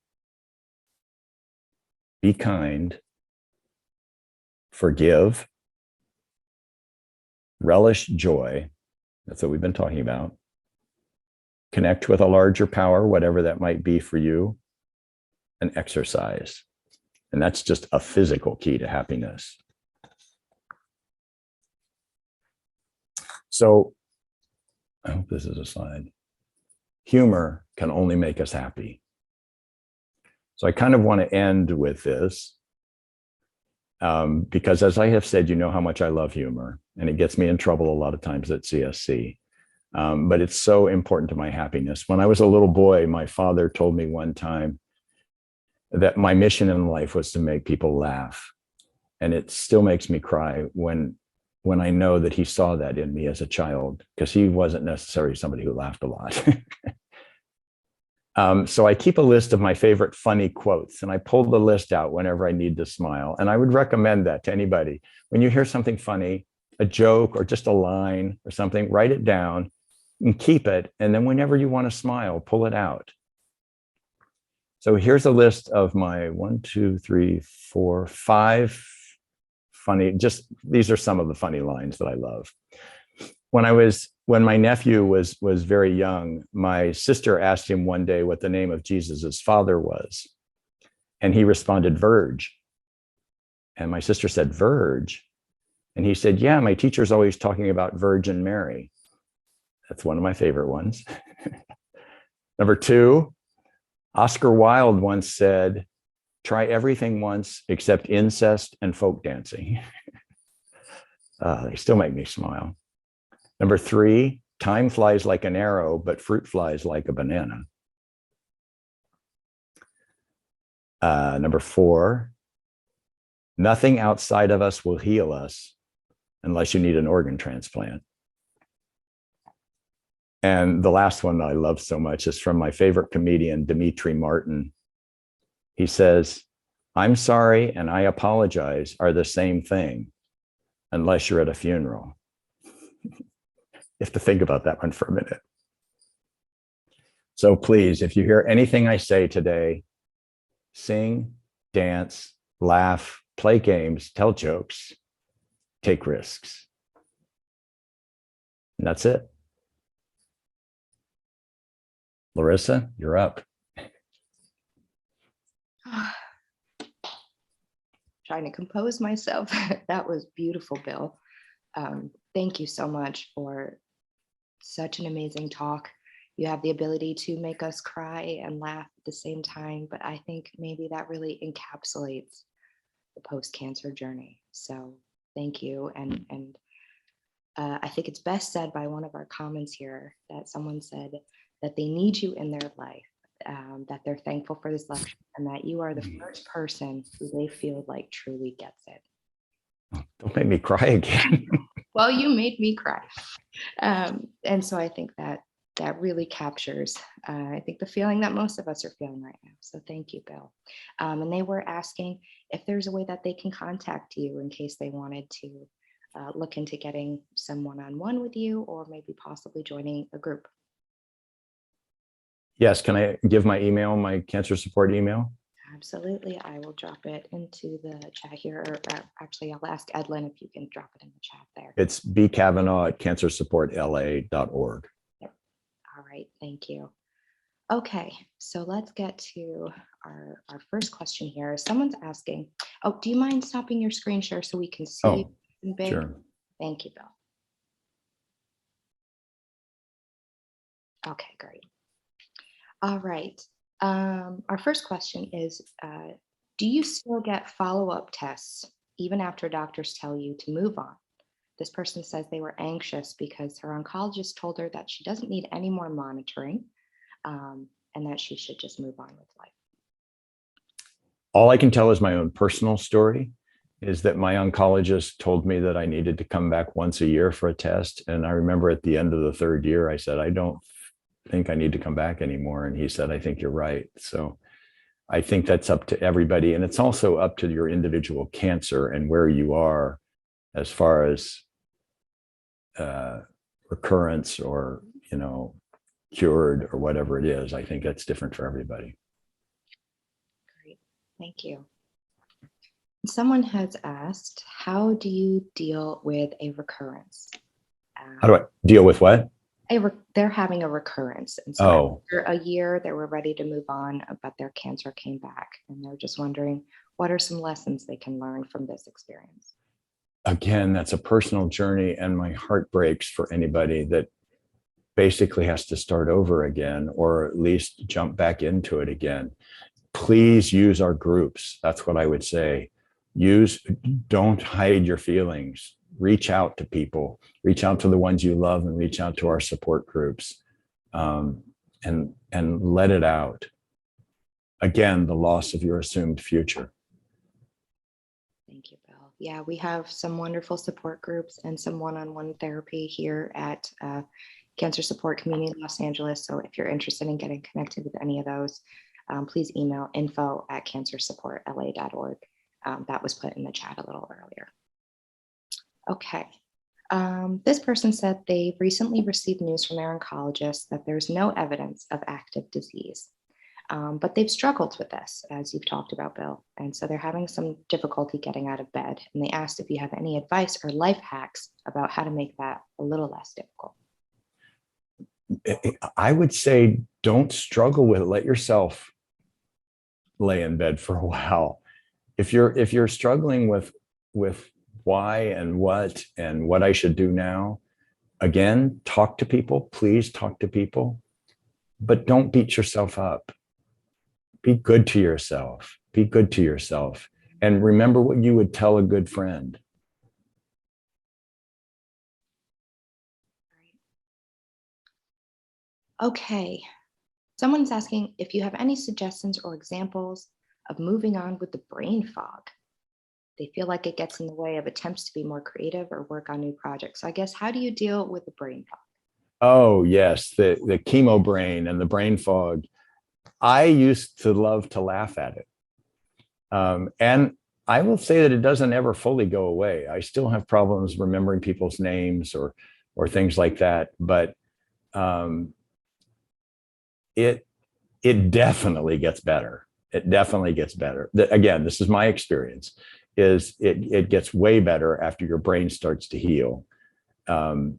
[SPEAKER 2] Be kind. Forgive. Relish joy. That's what we've been talking about. Connect with a larger power, whatever that might be for you, and exercise. And that's just a physical key to happiness. So I hope this is a slide. Humor can only make us happy. So I kind of want to end with this because, as I have said, you know how much I love humor, and it gets me in trouble a lot of times at CSC. But it's so important to my happiness. When I was a little boy, my father told me one time that my mission in life was to make people laugh. And it still makes me cry when I know that he saw that in me as a child, because he wasn't necessarily somebody who laughed a lot. So I keep a list of my favorite funny quotes, and I pull the list out whenever I need to smile. And I would recommend that to anybody. When you hear something funny, a joke or just a line or something, write it down and keep it. And then whenever you want to smile, pull it out. So here's a list of my 5 funny, these are some of the funny lines that I love. When my nephew was very young, my sister asked him one day what the name of Jesus's father was. And he responded, Verge. And my sister said, Verge? And he said, yeah, my teacher's always talking about Virgin Mary. That's one of my favorite ones. Number 2, Oscar Wilde once said, try everything once except incest and folk dancing. They still make me smile. Number 3, time flies like an arrow, but fruit flies like a banana. Number 4, nothing outside of us will heal us unless you need an organ transplant. And the last one that I love so much is from my favorite comedian, Dimitri Martin. He says, I'm sorry and I apologize are the same thing unless you're at a funeral. You have to think about that one for a minute. So please, if you hear anything I say today, sing, dance, laugh, play games, tell jokes, take risks. And that's it. Larissa, you're up.
[SPEAKER 1] Trying to compose myself. That was beautiful, Bill. Thank you so much for such an amazing talk. You have the ability to make us cry and laugh at the same time, but I think maybe that really encapsulates the post-cancer journey. So thank you. And I think it's best said by one of our comments here that someone said that they need you in their life, that they're thankful for this lecture, and that you are the first person who they feel like truly gets it.
[SPEAKER 2] Don't make me cry again.
[SPEAKER 1] Well, you made me cry. And so I think that really captures, I think, the feeling that most of us are feeling right now. So thank you, Bill. And they were asking if there's a way that they can contact you in case they wanted to look into getting some one-on-one with you, or maybe possibly joining a group.
[SPEAKER 2] Yes, can I give my email, my cancer support email?
[SPEAKER 1] Absolutely. I will drop it into the chat here. Or actually, I'll ask Edlin if you can drop it in the chat there.
[SPEAKER 2] It's bkavanaugh@cancersupportla.org.
[SPEAKER 1] Yep. All right. Thank you. Okay. So let's get to our first question here. Someone's asking, oh, do you mind stopping your screen share so we can see
[SPEAKER 2] Oh,
[SPEAKER 1] in big?
[SPEAKER 2] sure.
[SPEAKER 1] Thank you, Bill. Okay, great. All right. Our first question is, do you still get follow-up tests even after doctors tell you to move on? This person says they were anxious because her oncologist told her that she doesn't need any more monitoring, and that she should just move on with life.
[SPEAKER 2] All I can tell is my own personal story is that my oncologist told me that I needed to come back once a year for a test. And I remember at the end of the third year, I said, I don't think I need to come back anymore. And he said, I think you're right. So I think that's up to everybody. And it's also up to your individual cancer and where you are as far as recurrence or, cured or whatever it is. I think that's different for everybody.
[SPEAKER 1] Great. Thank you. Someone has asked, how do you deal with a recurrence?
[SPEAKER 2] How do I deal with what?
[SPEAKER 1] They're having a recurrence. And so after a year, they were ready to move on, but their cancer came back. And they're just wondering, what are some lessons they can learn from this experience?
[SPEAKER 2] Again, that's a personal journey, and my heart breaks for anybody that basically has to start over again, or at least jump back into it again. Please use our groups. That's what I would say. Don't hide your feelings. Reach out to people, reach out to the ones you love, and reach out to our support groups, and let it out. Again, the loss of your assumed future.
[SPEAKER 1] Thank you, Bill. Yeah, we have some wonderful support groups and some one-on-one therapy here at Cancer Support Community Los Angeles. So if you're interested in getting connected with any of those, please email info@cancersupportla.org. That was put in the chat a little earlier. Okay. This person said they've recently received news from their oncologist that there's no evidence of active disease, but they've struggled with this, as you've talked about, Bill. And so they're having some difficulty getting out of bed. And they asked if you have any advice or life hacks about how to make that a little less difficult.
[SPEAKER 2] I would say don't struggle with it. Let yourself lay in bed for a while. If you're struggling with why and what I should do now, again, talk to people. Please talk to people, but don't beat yourself up. Be good to yourself. Be good to yourself. And remember what you would tell a good friend.
[SPEAKER 1] Okay. Someone's asking if you have any suggestions or examples of moving on with the brain fog. They feel like it gets in the way of attempts to be more creative or work on new projects. So I guess, how do you deal with the brain fog?
[SPEAKER 2] Oh, yes, the chemo brain and the brain fog. I used to love to laugh at it. And I will say that it doesn't ever fully go away. I still have problems remembering people's names or things like that. But it definitely gets better. It definitely gets better. Again, this is my experience, is it gets way better after your brain starts to heal. But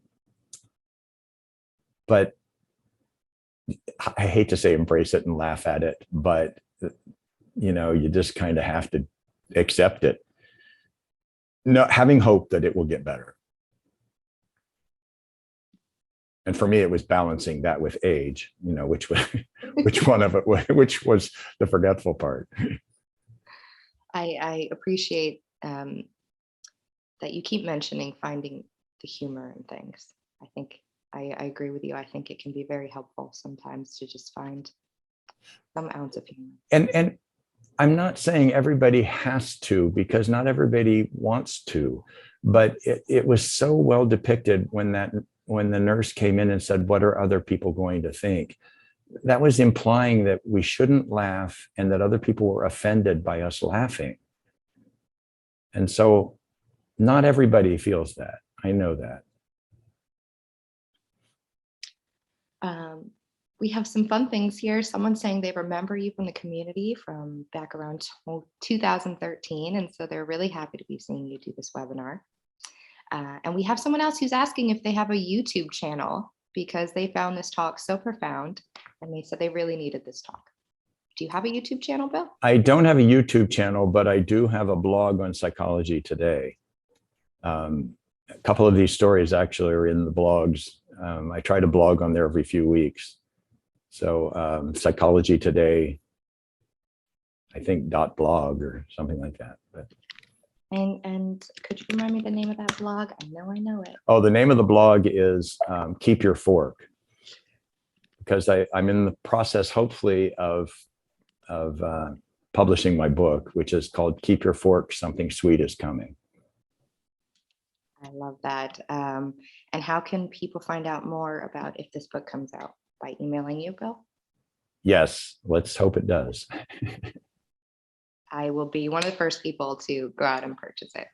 [SPEAKER 2] I hate to say embrace it and laugh at it, but you just kind of have to accept it. No, having hope that it will get better. And for me, it was balancing that with age, which was which was the forgetful part.
[SPEAKER 1] I appreciate that you keep mentioning finding the humor in things. I think I agree with you. I think it can be very helpful sometimes to just find some ounce of humor.
[SPEAKER 2] And I'm not saying everybody has to, because not everybody wants to, but it was so well depicted when the nurse came in and said, what are other people going to think? That was implying that we shouldn't laugh and that other people were offended by us laughing. And so not everybody feels that. I know that.
[SPEAKER 1] We have some fun things here. Someone's saying they remember you from the community from back around 2013. And so they're really happy to be seeing you do this webinar. And we have someone else who's asking if they have a YouTube channel because they found this talk so profound and they said they really needed this talk. Do you have a YouTube channel, Bill?
[SPEAKER 2] I don't have a YouTube channel, but I do have a blog on Psychology Today. A couple of these stories actually are in the blogs. I try to blog on there every few weeks. So Psychology Today, I think .blog or something like that. But.
[SPEAKER 1] And could you remind me the name of that blog? I know it.
[SPEAKER 2] Oh, the name of the blog is Keep Your Fork, because I'm in the process, hopefully, of publishing my book, which is called Keep Your Fork, Something Sweet is Coming.
[SPEAKER 1] I love that. And how can people find out more about if this book comes out? By emailing you, Bill?
[SPEAKER 2] Yes, let's hope it does.
[SPEAKER 1] I will be one of the first people to go out and purchase it.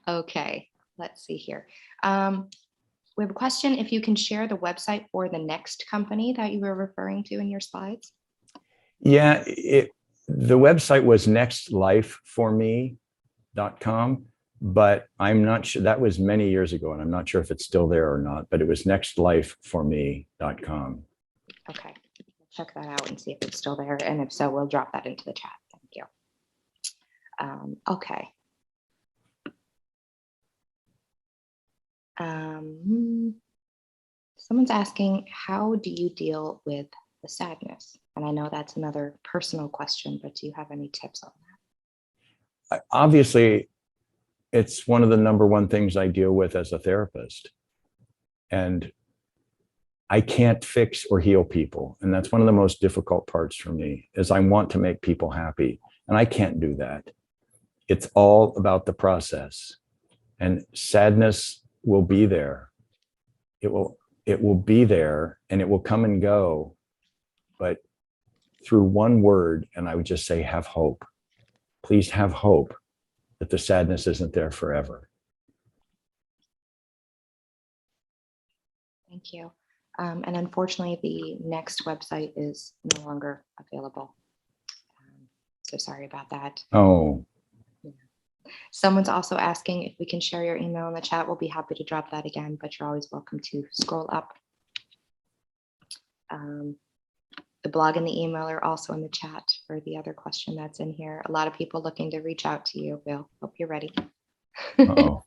[SPEAKER 1] Okay, let's see here. We have a question. If you can share the website for the next company that you were referring to in your slides.
[SPEAKER 2] Yeah, the website was nextlifeforme.com, but I'm not sure. That was many years ago, and I'm not sure if it's still there or not, but it was nextlifeforme.com.
[SPEAKER 1] Okay, check that out and see if it's still there. And if so, we'll drop that into the chat. Thank you. Okay. Someone's asking, how do you deal with the sadness? And I know that's another personal question, but do you have any tips on that?
[SPEAKER 2] Obviously, it's one of the number one things I deal with as a therapist. And I can't fix or heal people. And that's one of the most difficult parts for me, is I want to make people happy. And I can't do that. It's all about the process. And sadness will be there. It will be there, and it will come and go. But through one word, and I would just say, have hope. Please have hope that the sadness isn't there forever.
[SPEAKER 1] Thank you. And unfortunately, the next website is no longer available. So sorry about that.
[SPEAKER 2] Oh.
[SPEAKER 1] Yeah. Someone's also asking if we can share your email in the chat. We'll be happy to drop that again, but you're always welcome to scroll up. The blog and the email are also in the chat for the other question that's in here. A lot of people looking to reach out to you, Bill. Hope you're ready.
[SPEAKER 2] Uh-oh.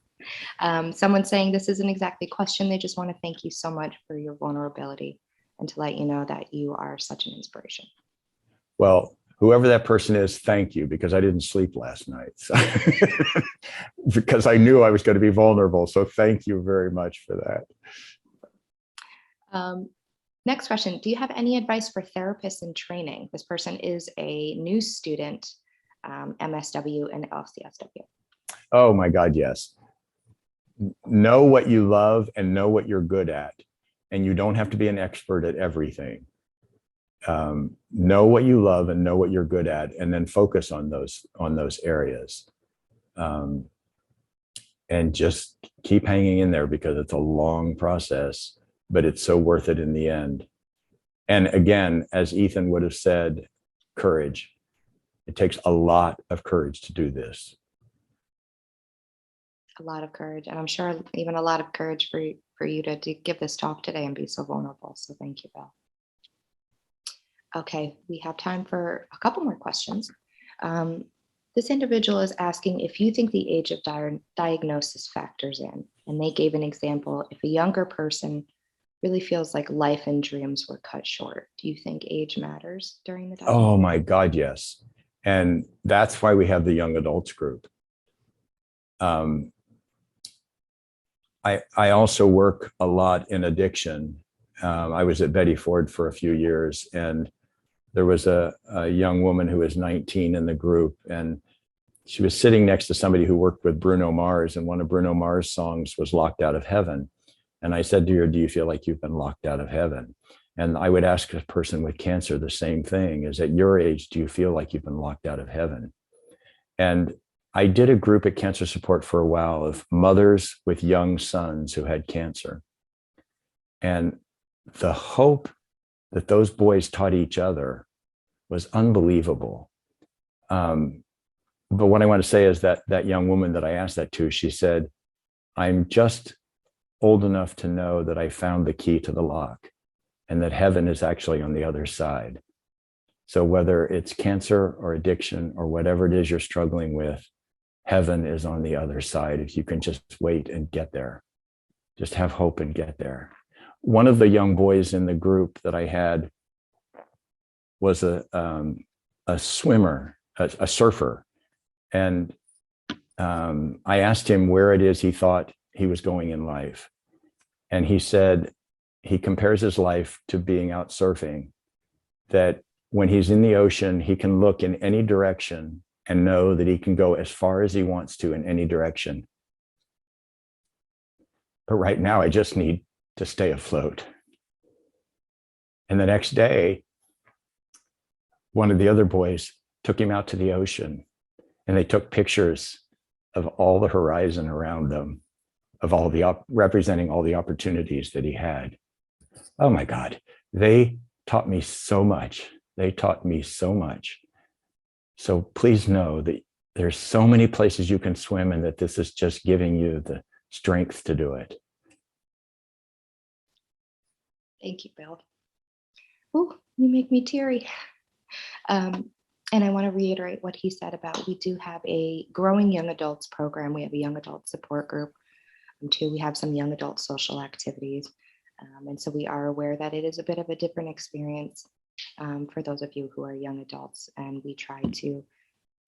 [SPEAKER 1] Someone's saying this isn't exactly a question. They just want to thank you so much for your vulnerability and to let you know that you are such an inspiration.
[SPEAKER 2] Well, whoever that person is, thank you, because I didn't sleep last night. So because I knew I was going to be vulnerable. So thank you very much for that.
[SPEAKER 1] Next question. Do you have any advice for therapists in training? This person is a new student, MSW and LCSW.
[SPEAKER 2] Oh my God, yes. Know what you love and know what you're good at. And you don't have to be an expert at everything. Know what you love and know what you're good at, and then focus on those areas. And just keep hanging in there, because it's a long process, but it's so worth it in the end. And again, as Ethan would have said, courage. It takes a lot of courage to do this.
[SPEAKER 1] A lot of courage, and I'm sure even a lot of courage for you to give this talk today and be so vulnerable. So thank you, Bill. Okay, we have time for a couple more questions. This individual is asking if you think the age of diagnosis factors in, and they gave an example. If a younger person really feels like life and dreams were cut short, do you think age matters during the diagnosis?
[SPEAKER 2] Oh my God, yes. And that's why we have the young adults group. I also work a lot in addiction. I was at Betty Ford for a few years, and there was a young woman who was 19 in the group, and she was sitting next to somebody who worked with Bruno Mars, and one of Bruno Mars' songs was Locked Out of Heaven. And I said to her, do you feel like you've been locked out of heaven? And I would ask a person with cancer the same thing, is at your age, do you feel like you've been locked out of heaven? And I did a group at Cancer Support for a while of mothers with young sons who had cancer. And the hope that those boys taught each other was unbelievable. But what I want to say is that that young woman that I asked that to, she said, I'm just old enough to know that I found the key to the lock and that heaven is actually on the other side. So whether it's cancer or addiction or whatever it is you're struggling with, heaven is on the other side. If you can just wait and get there, just have hope and get there. One of the young boys in the group that I had was a swimmer, a surfer. And I asked him where it is he thought he was going in life. And he said he compares his life to being out surfing, that when he's in the ocean, he can look in any direction and know that he can go as far as he wants to in any direction. But right now, I just need to stay afloat. And the next day, one of the other boys took him out to the ocean, and they took pictures of all the horizon around them, of all the representing all the opportunities that he had. Oh my God, they taught me so much. They taught me so much. So please know that there's so many places you can swim, and that this is just giving you the strength to do it.
[SPEAKER 1] Thank you, Bill. Oh, you make me teary. And I want to reiterate what he said about, we do have a growing young adults program. We have a young adult support group. Too, we have some young adult social activities. And so we are aware that it is a bit of a different experience for those of you who are young adults. And we try to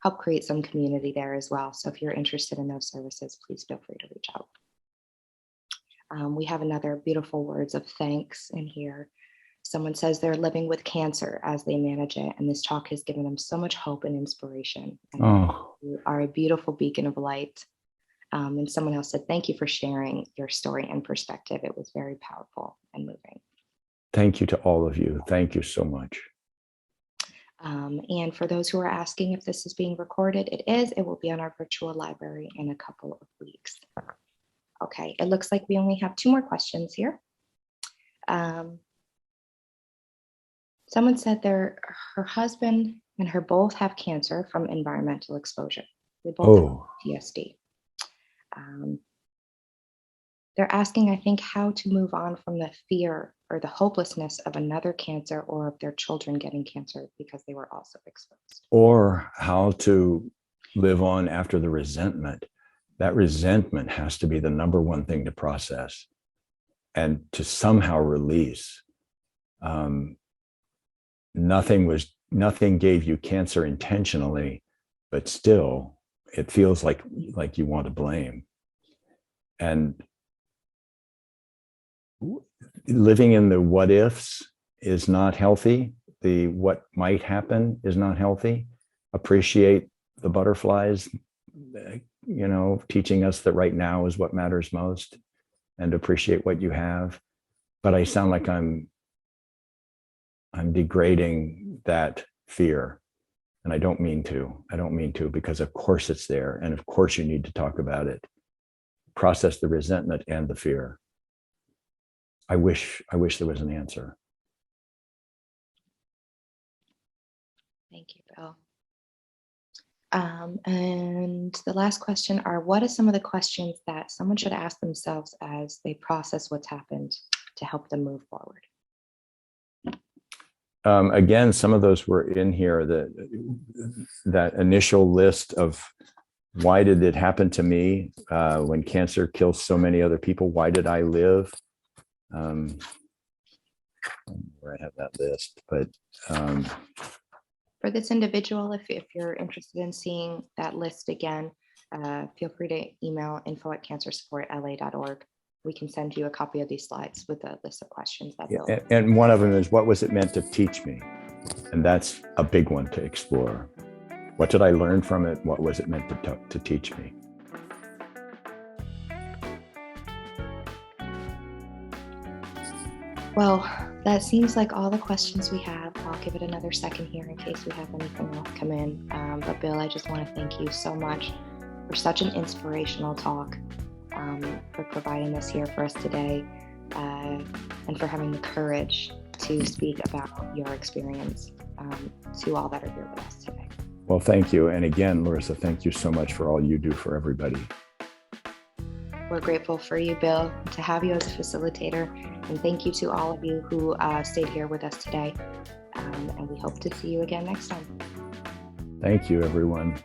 [SPEAKER 1] help create some community there as well. So if you're interested in those services, please feel free to reach out. We have another beautiful words of thanks in here. Someone says they're living with cancer as they manage it, and this talk has given them so much hope and inspiration. And you are a beautiful beacon of light. And someone else said, thank you for sharing your story and perspective. It was very powerful and moving.
[SPEAKER 2] Thank you to all of you. Thank you so much.
[SPEAKER 1] And for those who are asking if this is being recorded, it is. It will be on our virtual library in a couple of weeks. Okay, it looks like we only have 2 more questions here. Someone said her husband and her both have cancer from environmental exposure. They both have PTSD. They're asking, I think, how to move on from the fear or the hopelessness of another cancer, or of their children getting cancer because they were also exposed.
[SPEAKER 2] Or how to live on after the resentment. That resentment has to be the number one thing to process and to somehow release. Nothing gave you cancer intentionally, but still it feels like you want to blame. And living in the what ifs is not healthy. The what might happen is not healthy. Appreciate the butterflies, teaching us that right now is what matters most, and appreciate what you have. But I sound like I'm degrading that fear. And I don't mean to, because of course it's there. And of course you need to talk about it. Process the resentment and the fear. I wish there was an answer.
[SPEAKER 1] Thank you, Bill. And the last question are, what are some of the questions that someone should ask themselves as they process what's happened to help them move forward?
[SPEAKER 2] Again, some of those were in here, that initial list of why did it happen to me when cancer kills so many other people? Why did I live? Where I have that list, but
[SPEAKER 1] for this individual, if you're interested in seeing that list again, feel free to email info@cancersupportla.org. We can send you a copy of these slides with a list of questions that Bill.
[SPEAKER 2] And one of them is, what was it meant to teach me? And that's a big one to explore. What did I learn from it? What was it meant to teach me?
[SPEAKER 1] Well, that seems like all the questions we have. I'll give it another second here in case we have anything else come in. But Bill, I just want to thank you so much for such an inspirational talk, for providing this here for us today, and for having the courage to speak about your experience to all that are here with us today.
[SPEAKER 2] Well, thank you. And again, Larissa, thank you so much for all you do for everybody.
[SPEAKER 1] We're grateful for you, Bill, to have you as a facilitator. And thank you to all of you who stayed here with us today. And we hope to see you again next time.
[SPEAKER 2] Thank you, everyone.